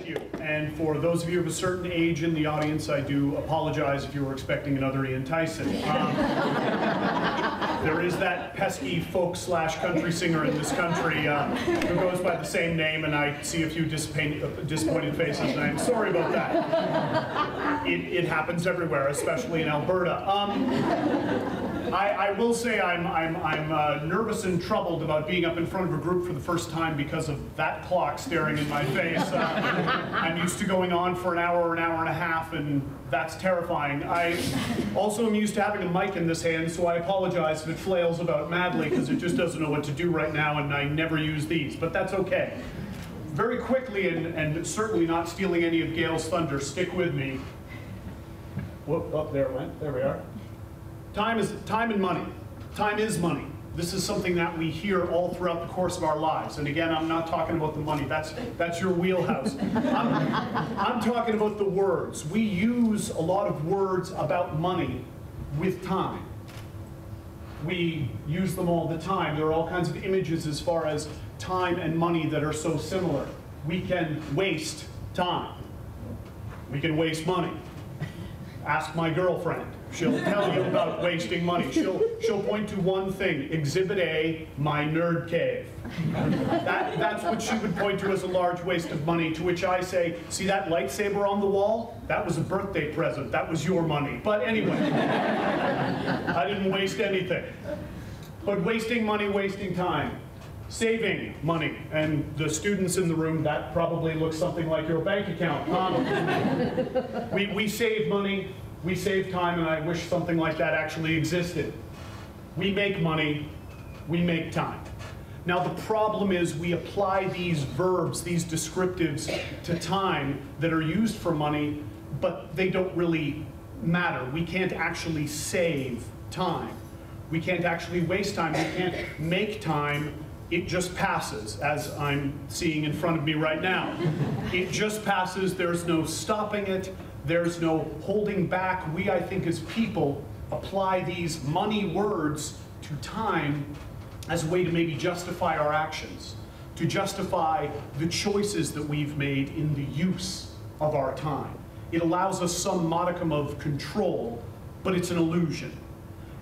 Thank you. And for those of you of a certain age in the audience, I do apologize if you were expecting another Ian Tyson. There is that pesky folk/country singer in this country who goes by the same name, and I see a few disappointed faces, and I'm sorry about that. It happens everywhere, especially in Alberta. I will say I'm nervous and troubled about being up in front of a group for the first time because of that clock staring in my face. I'm used to going on for an hour and a half, and that's terrifying. I also am used to having a mic in this hand, so I apologize if it flails about madly because it just doesn't know what to do right now, and I never use these, but that's okay. Very quickly, and certainly not stealing any of Gail's thunder, stick with me. Whoop, oh, there it went. There we are. Time and money. Time is money. This is something that we hear all throughout the course of our lives. And again, I'm not talking about the money. That's your wheelhouse. I'm talking about the words. We use a lot of words about money with time. We use them all the time. There are all kinds of images as far as time and money that are so similar. We can waste time. We can waste money. Ask my girlfriend. She'll tell you about wasting money. She'll point to one thing, Exhibit A, my nerd cave. That's what she would point to as a large waste of money, to which I say, see that lightsaber on the wall? That was a birthday present. That was your money. But anyway, I didn't waste anything. But wasting money, wasting time. Saving money, and the students in the room, that probably looks something like your bank account. We save money, we save time, and I wish something like that actually existed. We make money, we make time. Now the problem is we apply these verbs, these descriptives to time that are used for money, but they don't really matter. We can't actually save time. We can't actually waste time. We can't make time. It just passes, as I'm seeing in front of me right now. It just passes, there's no stopping it, there's no holding back. We, I think, as people, apply these money words to time as a way to maybe justify our actions, to justify the choices that we've made in the use of our time. It allows us some modicum of control, but it's an illusion.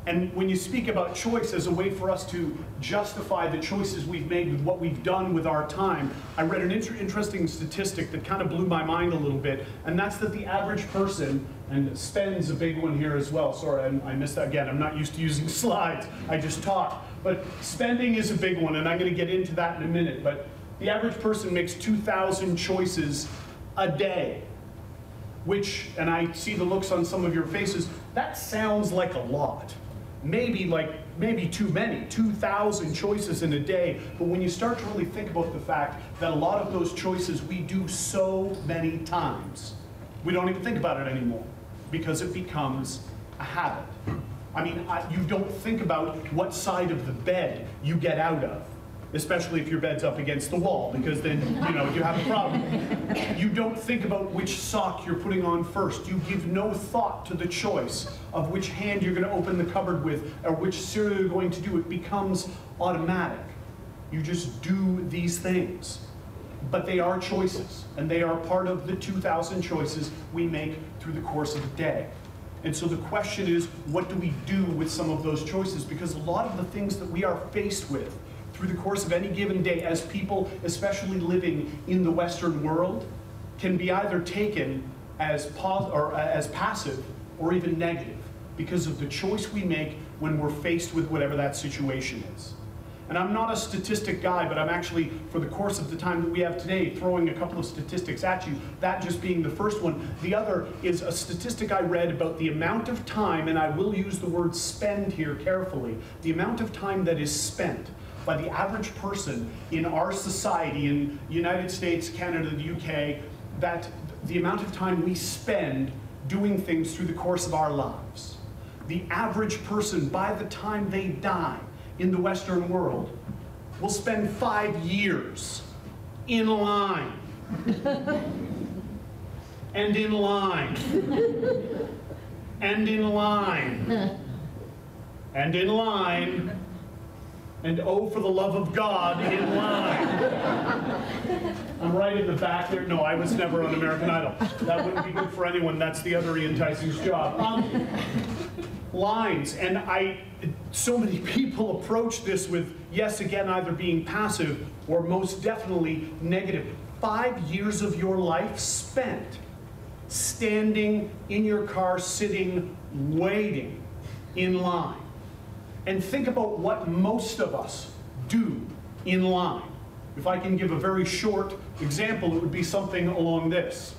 And when you speak about choice as a way for us to justify the choices we've made with what we've done with our time, I read an interesting statistic that kind of blew my mind a little bit, and that's that the average person, and spend's a big one here as well, sorry, I missed that again, I'm not used to using slides, I just talk, but spending is a big one, and I'm going to get into that in a minute, but the average person makes 2,000 choices a day, which, and I see the looks on some of your faces, that sounds like a lot. Maybe too many, 2,000 choices in a day. But when you start to really think about the fact that a lot of those choices we do so many times, we don't even think about it anymore because it becomes a habit. I mean, you don't think about what side of the bed you get out of, especially if your bed's up against the wall, because then, you have a problem. You don't think about which sock you're putting on first. You give no thought to the choice of which hand you're going to open the cupboard with or which cereal you're going to do. It becomes automatic. You just do these things. But they are choices, and they are part of the 2,000 choices we make through the course of a day. And so the question is, what do we do with some of those choices? Because a lot of the things that we are faced with through the course of any given day as people, especially living in the Western world, can be either taken as passive or even negative because of the choice we make when we're faced with whatever that situation is. And I'm not a statistic guy, but I'm actually, for the course of the time that we have today, throwing a couple of statistics at you, that just being the first one. The other is a statistic I read about the amount of time, and I will use the word spend here carefully, the amount of time that is spent by the average person in our society, in the United States, Canada, the UK, that the amount of time we spend doing things through the course of our lives. The average person, by the time they die in the Western world, will spend 5 years in line, and in line, and in line, and in line, And oh, for the love of God, in line. I'm right in the back there. No, I was never on American Idol. That wouldn't be good for anyone. That's the other Ian Tyson's job. Lines. And so many people approach this with, yes, again, either being passive or most definitely negative. 5 years of your life spent standing in your car, sitting, waiting in line. And think about what most of us do in line. If I can give a very short example, it would be something along this.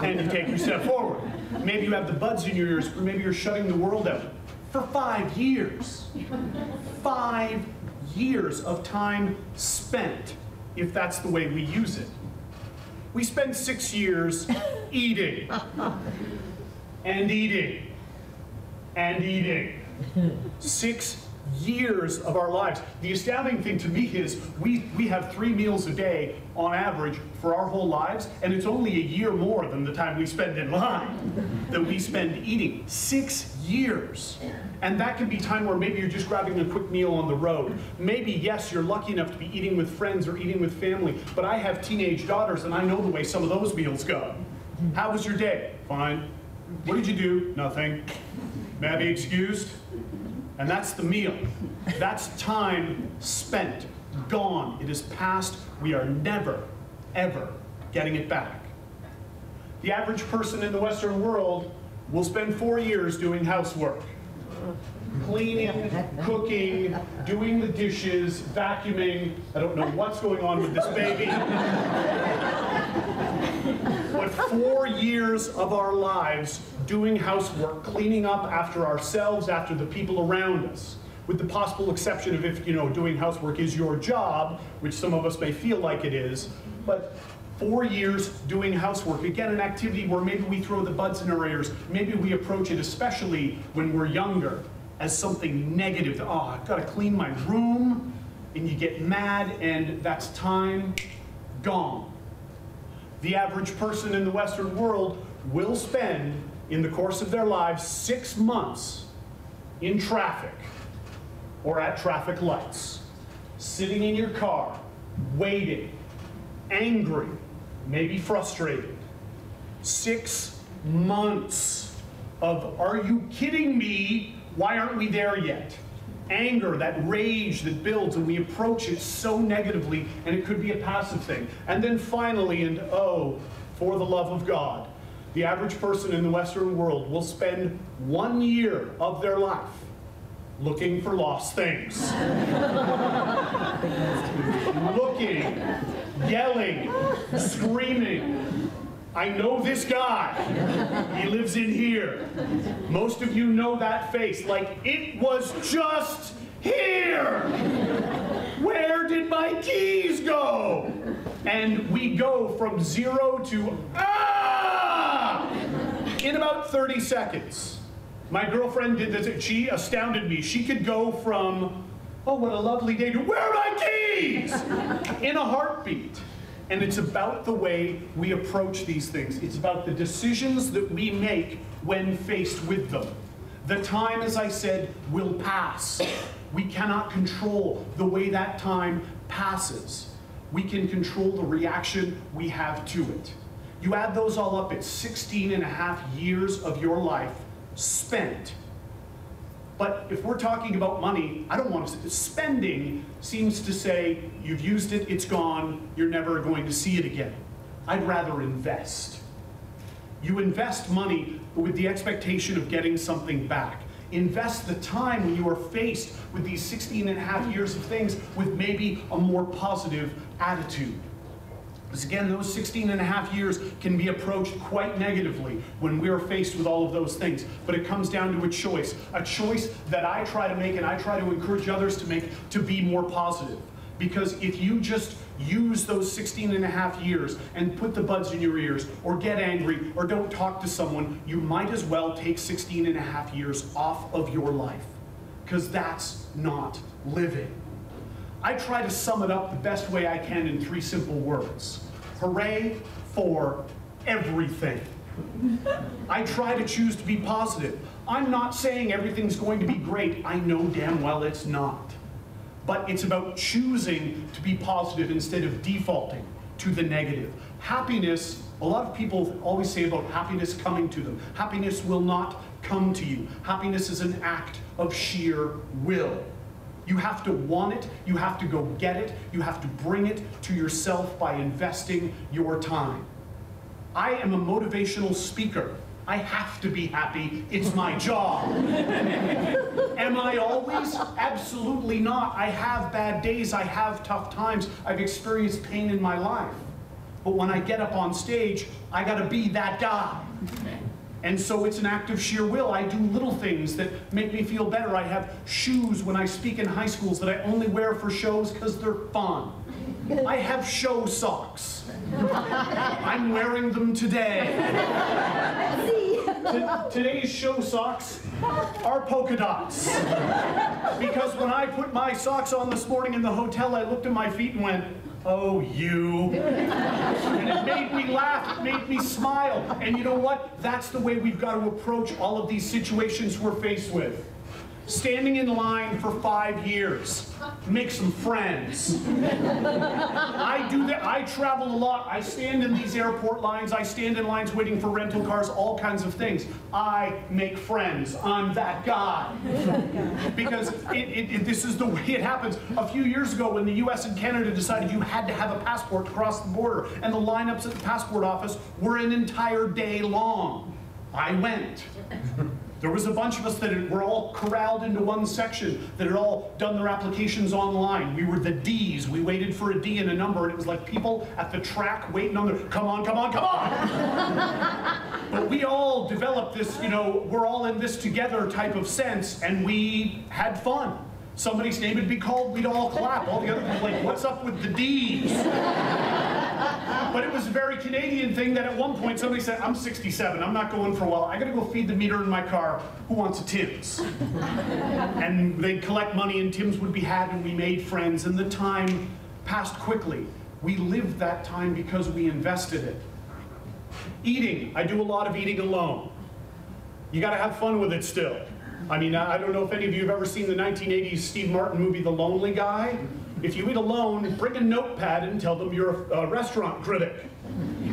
And you take your step forward. Maybe you have the buds in your ears, or maybe you're shutting the world out. For 5 years. 5 years of time spent, if that's the way we use it. We spend 6 years eating, and eating, and eating. 6 years of our lives. The astounding thing to me is we have 3 meals a day on average for our whole lives, and it's only a year more than the time we spend in line that we spend eating. 6 years. And that can be time where maybe you're just grabbing a quick meal on the road. Maybe, yes, you're lucky enough to be eating with friends or eating with family, but I have teenage daughters and I know the way some of those meals go. How was your day? Fine. What did you do? Nothing. May I be excused? And that's the meal. That's time spent, gone. It is past. We are never, ever getting it back. The average person in the Western world will spend 4 years doing housework. Cleaning, cooking, doing the dishes, vacuuming. I don't know what's going on with this baby. But 4 years of our lives doing housework, cleaning up after ourselves, after the people around us. With the possible exception of if, doing housework is your job, which some of us may feel like it is. But 4 years doing housework. Again, an activity where maybe we throw the buds in our ears. Maybe we approach it, especially when we're younger, as something negative. Oh, I've got to clean my room. And you get mad, and that's time gone. The average person in the Western world will spend, in the course of their lives, 6 months in traffic or at traffic lights, sitting in your car, waiting, angry, maybe frustrated. 6 months of, are you kidding me? Why aren't we there yet? Anger, that rage that builds, and we approach it so negatively, and it could be a passive thing. And then finally, and oh, for the love of God, the average person in the Western world will spend 1 year of their life looking for lost things. Looking, yelling, screaming. I know this guy. He lives in here. Most of you know that face, like it was just here. Where did my keys go? And we go from 0 to in about 30 seconds. My girlfriend did this. She astounded me. She could go from, oh, what a lovely day, to where are my keys? In a heartbeat. And it's about the way we approach these things. It's about the decisions that we make when faced with them. The time, as I said, will pass. We cannot control the way that time passes. We can control the reaction we have to it. You add those all up, it's 16.5 years of your life spent. But if we're talking about money, I don't want to. Spending seems to say, you've used it, it's gone, you're never going to see it again. I'd rather invest. You invest money with the expectation of getting something back. Invest the time when you are faced with these 16.5 years of things with maybe a more positive attitude. Because again, those 16.5 years can be approached quite negatively when we are faced with all of those things. But it comes down to a choice that I try to make and I try to encourage others to make to be more positive. Because if you just use those 16.5 years and put the buds in your ears or get angry or don't talk to someone, you might as well take 16.5 years off of your life. because that's not living. I try to sum it up the best way I can in 3 simple words. Hooray for everything. I try to choose to be positive. I'm not saying everything's going to be great. I know damn well it's not. But it's about choosing to be positive instead of defaulting to the negative. Happiness, a lot of people always say about happiness coming to them. Happiness will not come to you. Happiness is an act of sheer will. You have to want it, you have to go get it, you have to bring it to yourself by investing your time. I am a motivational speaker. I have to be happy, it's my job. Am I always? Absolutely not. I have bad days, I have tough times, I've experienced pain in my life. But when I get up on stage, I gotta be that guy. And so it's an act of sheer will. I do little things that make me feel better. I have shoes when I speak in high schools that I only wear for shows because they're fun. I have show socks. I'm wearing them today. Today's show socks are polka dots. Because when I put my socks on this morning in the hotel, I looked at my feet and went, oh, you. And it made me laugh, it made me smile. And you know what? That's the way we've got to approach all of these situations we're faced with. Standing in line for 5 years, make some friends. I do that, I travel a lot. I stand in these airport lines, I stand in lines waiting for rental cars, all kinds of things. I make friends, I'm that guy. Because this is the way it happens. A few years ago when the US and Canada decided you had to have a passport to cross the border, and the lineups at the passport office were an entire day long, I went. There was a bunch of us that were all corralled into one section that had all done their applications online. We were the Ds. We waited for a D and a number, and it was like people at the track waiting on their, come on, come on, come on! But we all developed this, you know, we're all in this together type of sense, and we had fun. Somebody's name would be called, we'd all clap. All the other people were like, what's up with the Ds? But it was a very Canadian thing that at one point somebody said, I'm 67, I'm not going for a while. I gotta go feed the meter in my car. Who wants a Tim's? And they'd collect money and Tim's would be had and we made friends and the time passed quickly. We lived that time because we invested it. Eating, I do a lot of eating alone. You gotta have fun with it still. I mean, I don't know if any of you have ever seen the 1980s Steve Martin movie, The Lonely Guy. If you eat alone, bring a notepad and tell them you're a restaurant critic.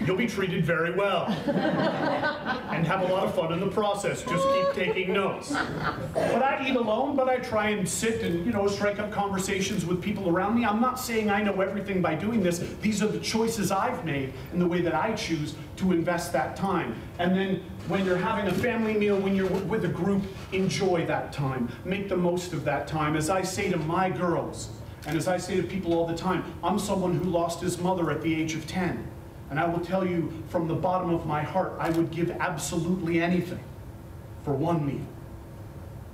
You'll be treated very well. And have a lot of fun in the process. Just keep taking notes. But I eat alone, but I try and sit and, you know, strike up conversations with people around me. I'm not saying I know everything by doing this. These are the choices I've made and the way that I choose to invest that time. And then when you're having a family meal, when you're with a group, enjoy that time. Make the most of that time. As I say to my girls, and as I say to people all the time, I'm someone who lost his mother at the age of 10. And I will tell you from the bottom of my heart, I would give absolutely anything for one meal.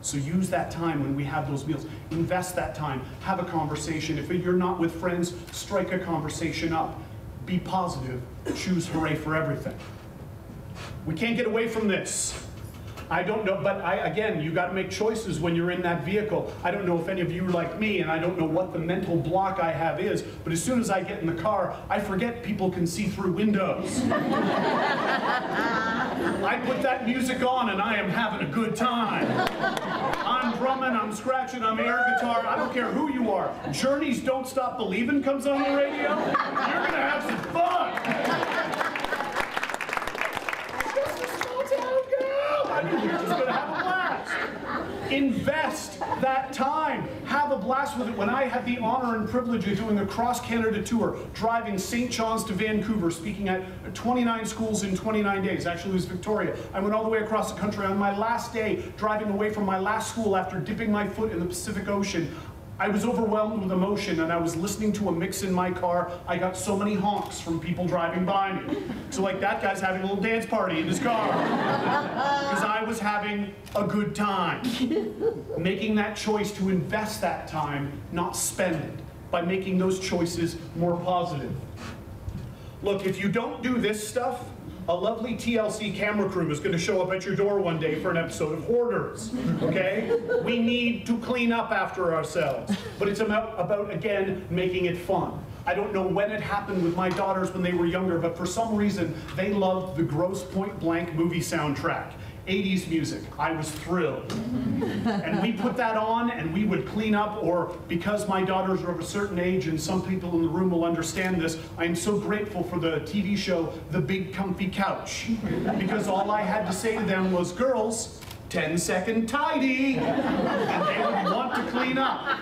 So use that time when we have those meals. Invest that time. Have a conversation. If you're not with friends, strike a conversation up. Be positive. Choose hooray for everything. We can't get away from this. I don't know, but again, you got to make choices when you're in that vehicle. I don't know if any of you are like me, and I don't know what the mental block I have is, but as soon as I get in the car, I forget people can see through windows. I put that music on, and I am having a good time. I'm drumming, I'm scratching, I'm air guitar, I don't care who you are. Journey's Don't Stop Believin' comes on the radio, you're going to have some fun. You're just going to have a blast. Invest that time. Have a blast with it. When I had the honor and privilege of doing a cross-Canada tour, driving St. John's to Vancouver, speaking at 29 schools in 29 days. Actually, it was Victoria. I went all the way across the country. On my last day, driving away from my last school after dipping my foot in the Pacific Ocean, I was overwhelmed with emotion, and I was listening to a mix in my car. I got so many honks from people driving by me. So like, that guy's having a little dance party in his car. Because I was having a good time. Making that choice to invest that time, not spend it, by making those choices more positive. Look, if you don't do this stuff, A lovely TLC camera crew is going to show up at your door one day for an episode of Hoarders, okay? We need to clean up after ourselves. But it's about, again, making it fun. I don't know when it happened with my daughters when they were younger, but for some reason, they loved the Grosse Pointe Blank movie soundtrack. 80s music. I was thrilled. And we put that on and we would clean up, or because my daughters are of a certain age, and some people in the room will understand this, I am so grateful for the TV show, The Big Comfy Couch. Because all I had to say to them was, girls, 10-second tidy. And they would want to clean up.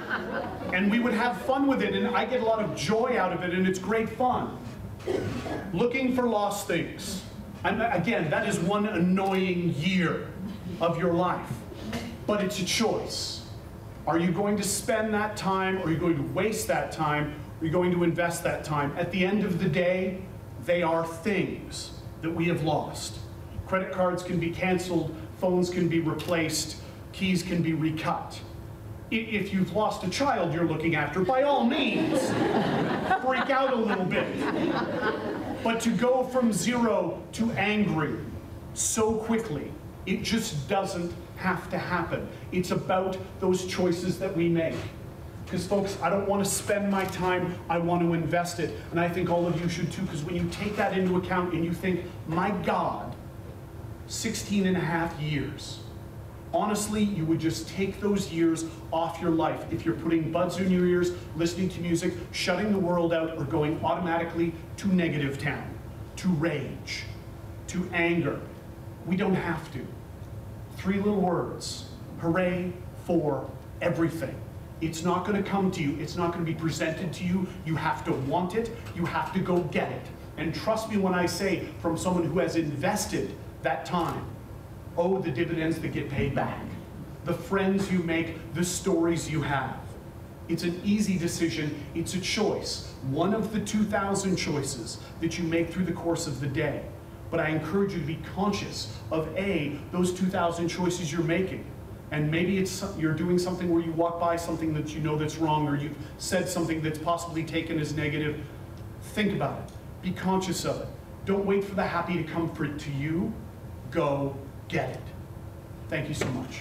And we would have fun with it, and I get a lot of joy out of it, and it's great fun. Looking for lost things. Again, that is one annoying year of your life, but it's a choice. Are you going to spend that time, or are you going to waste that time, or are you going to invest that time? At the end of the day, they are things that we have lost. Credit cards can be canceled, phones can be replaced, keys can be recut. If you've lost a child you're looking after, by all means, freak out a little bit. But to go from 0 to angry so quickly, it just doesn't have to happen. It's about those choices that we make. Because folks, I don't want to spend my time, I want to invest it. And I think all of you should too, because when you take that into account and you think, my God, 16 and a half years. Honestly, you would just take those years off your life if you're putting buds in your ears, listening to music, shutting the world out, or going automatically to negative town, to rage, to anger. We don't have to. 3 little words. Hooray for everything. It's not going to come to you. It's not going to be presented to you. You have to want it. You have to go get it. And trust me when I say, from someone who has invested that time, oh, the dividends that get paid back, the friends you make, the stories you have. It's an easy decision, it's a choice. One of the 2,000 choices that you make through the course of the day. But I encourage you to be conscious of those 2,000 choices you're making. And maybe you're doing something where you walk by something that you know that's wrong, or you've said something that's possibly taken as negative. Think about it, be conscious of it. Don't wait for the happy to come to you, go get it. Thank you so much.